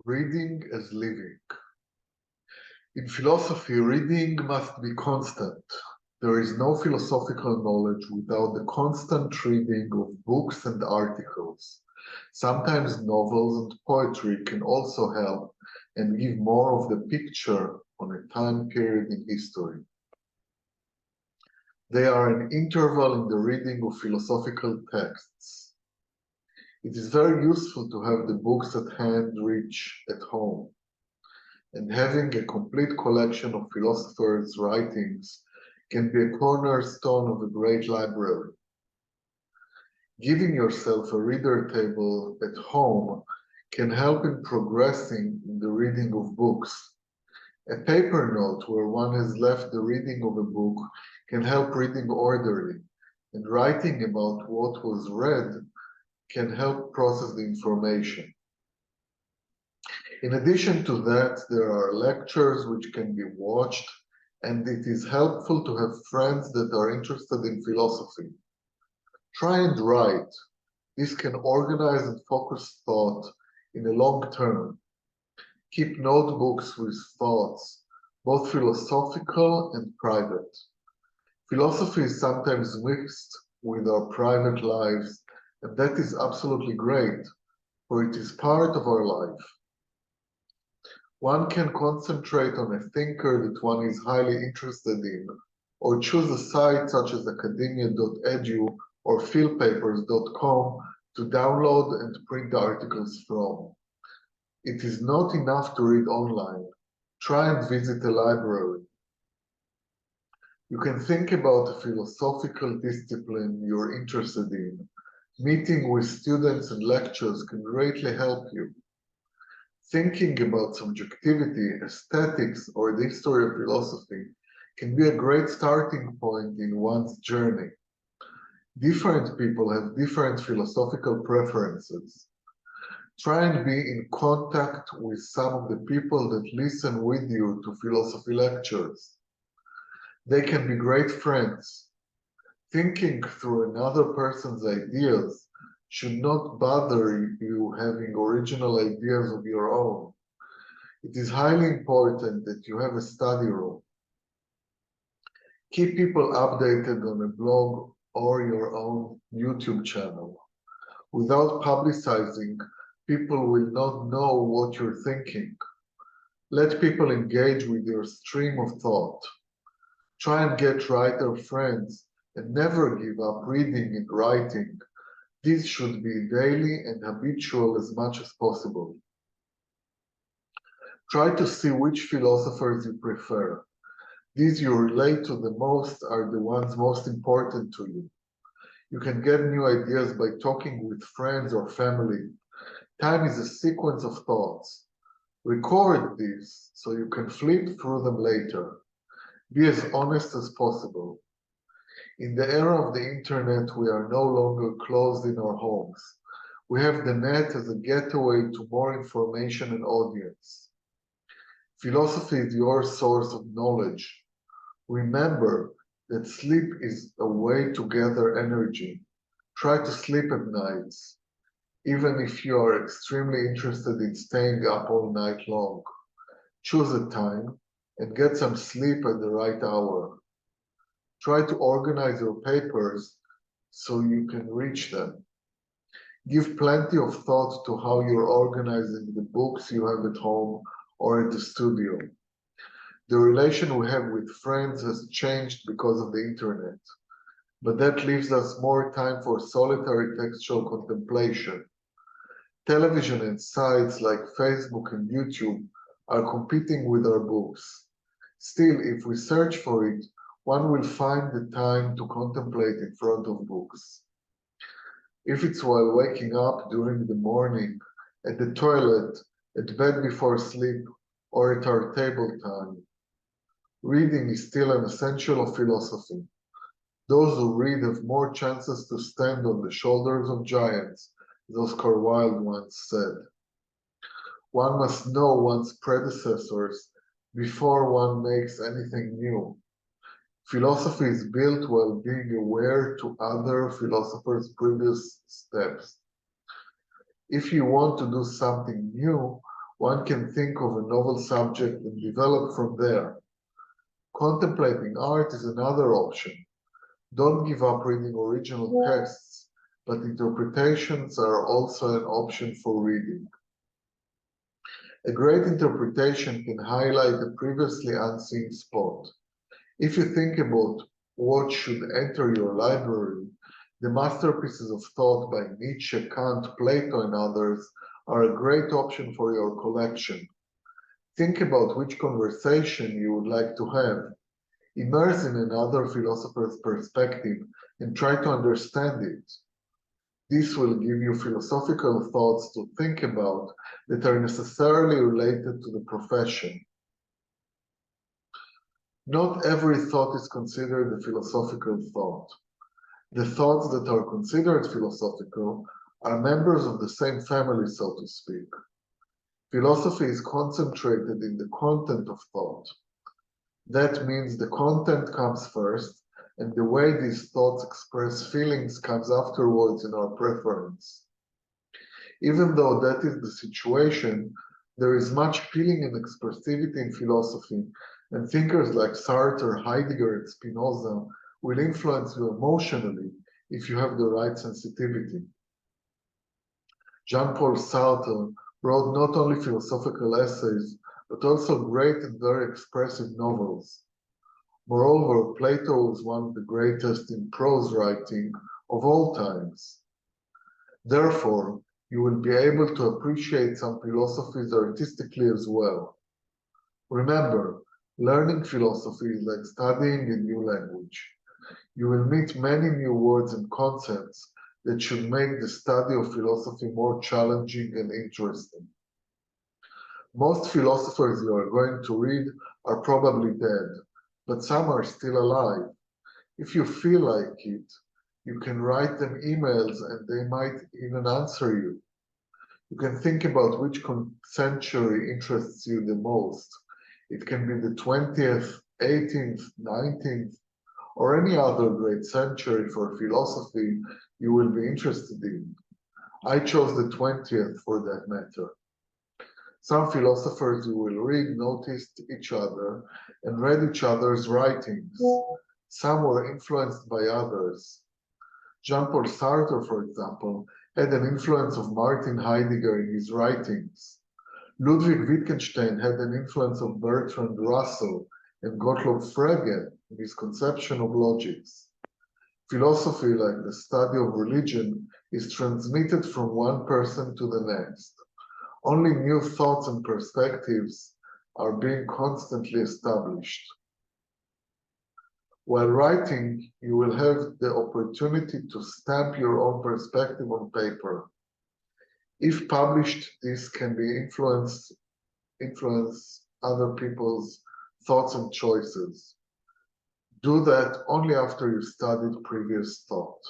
Reading as living. In philosophy, reading must be constant. There is no philosophical knowledge without the constant reading of books and articles. Sometimes novels and poetry can also help and give more of the picture on a time period in history. They are an interval in the reading of philosophical texts. It is very useful to have the books at hand reach at home, and having a complete collection of philosophers' writings can be a cornerstone of a great library. Giving yourself a reader table at home can help in progressing in the reading of books. A paper note where one has left the reading of a book can help reading orderly, and writing about what was read can help process the information. In addition to that, there are lectures which can be watched, and it is helpful to have friends that are interested in philosophy. Try and write. This can organize and focus thought in the long term. Keep notebooks with thoughts, both philosophical and private. Philosophy is sometimes mixed with our private lives, and that is absolutely great, for it is part of our life. One can concentrate on a thinker that one is highly interested in, or choose a site such as academia.edu or philpapers.com to download and print articles from. It is not enough to read online. Try and visit a library. You can think about a philosophical discipline you're interested in. Meeting with students and lectures can greatly help you. Thinking about subjectivity, aesthetics, or the history of philosophy can be a great starting point in one's journey. Different people have different philosophical preferences. Try and be in contact with some of the people that listen with you to philosophy lectures. They can be great friends. Thinking through another person's ideas should not bother you having original ideas of your own. It is highly important that you have a study room. Keep people updated on a blog or your own YouTube channel. Without publicizing, people will not know what you're thinking. Let people engage with your stream of thought. Try and get writer friends and never give up reading and writing. These should be daily and habitual as much as possible. Try to see which philosophers you prefer. These you relate to the most are the ones most important to you. You can get new ideas by talking with friends or family. Time is a sequence of thoughts. Record these so you can flip through them later. Be as honest as possible. In the era of the internet, we are no longer closed in our homes. We have the net as a getaway to more information and audience. Philosophy is your source of knowledge. Remember that sleep is a way to gather energy. Try to sleep at nights, even if you are extremely interested in staying up all night long. Choose a time and get some sleep at the right hour. Try to organize your papers so you can reach them. Give plenty of thought to how you're organizing the books you have at home or at the studio. The relation we have with friends has changed because of the internet, but that leaves us more time for solitary textual contemplation. Television and sites like Facebook and YouTube are competing with our books. Still, if we search for it, one will find the time to contemplate in front of books. If it's while waking up during the morning, at the toilet, at bed before sleep, or at our table time, reading is still an essential of philosophy. Those who read have more chances to stand on the shoulders of giants, as Oscar Wilde once said. One must know one's predecessors before one makes anything new. Philosophy is built while being aware to other philosophers' previous steps. If you want to do something new, One can think of a novel subject and develop from there. Contemplating art is another option. Don't give up reading original texts, but interpretations are also an option for reading. A great interpretation can highlight a previously unseen spot. If you think about what should enter your library, the masterpieces of thought by Nietzsche, Kant, Plato, and others are a great option for your collection. Think about which conversation you would like to have. Immerse in another philosopher's perspective and try to understand it. This will give you philosophical thoughts to think about that are necessarily related to the profession. Not every thought is considered a philosophical thought. The thoughts that are considered philosophical are members of the same family, so to speak. Philosophy is concentrated in the content of thought. That means the content comes first, and the way these thoughts express feelings comes afterwards in our preference. Even though that is the situation, there is much feeling and expressivity in philosophy, and thinkers like Sartre, Heidegger, and Spinoza will influence you emotionally if you have the right sensitivity. Jean-Paul Sartre wrote not only philosophical essays, but also great and very expressive novels. Moreover, Plato was one of the greatest in prose writing of all times. Therefore, you will be able to appreciate some philosophies artistically as well. Remember, learning philosophy is like studying a new language. You will meet many new words and concepts that should make the study of philosophy more challenging and interesting. Most philosophers you are going to read are probably dead, but some are still alive. If you feel like it, you can write them emails and they might even answer you. You can think about which century interests you the most. It can be the 20th, 18th, 19th, or any other great century for philosophy you will be interested in. I chose the 20th for that matter. Some philosophers you will read noticed each other and read each other's writings. Some were influenced by others. Jean-Paul Sartre, for example, had an influence of Martin Heidegger in his writings. Ludwig Wittgenstein had an influence of Bertrand Russell and Gottlob Frege in his conception of logics. Philosophy, like the study of religion, is transmitted from one person to the next. Only new thoughts and perspectives are being constantly established. While writing, you will have the opportunity to stamp your own perspective on paper. If published, this can be influence other people's thoughts and choices. Do that only after you've studied previous thought.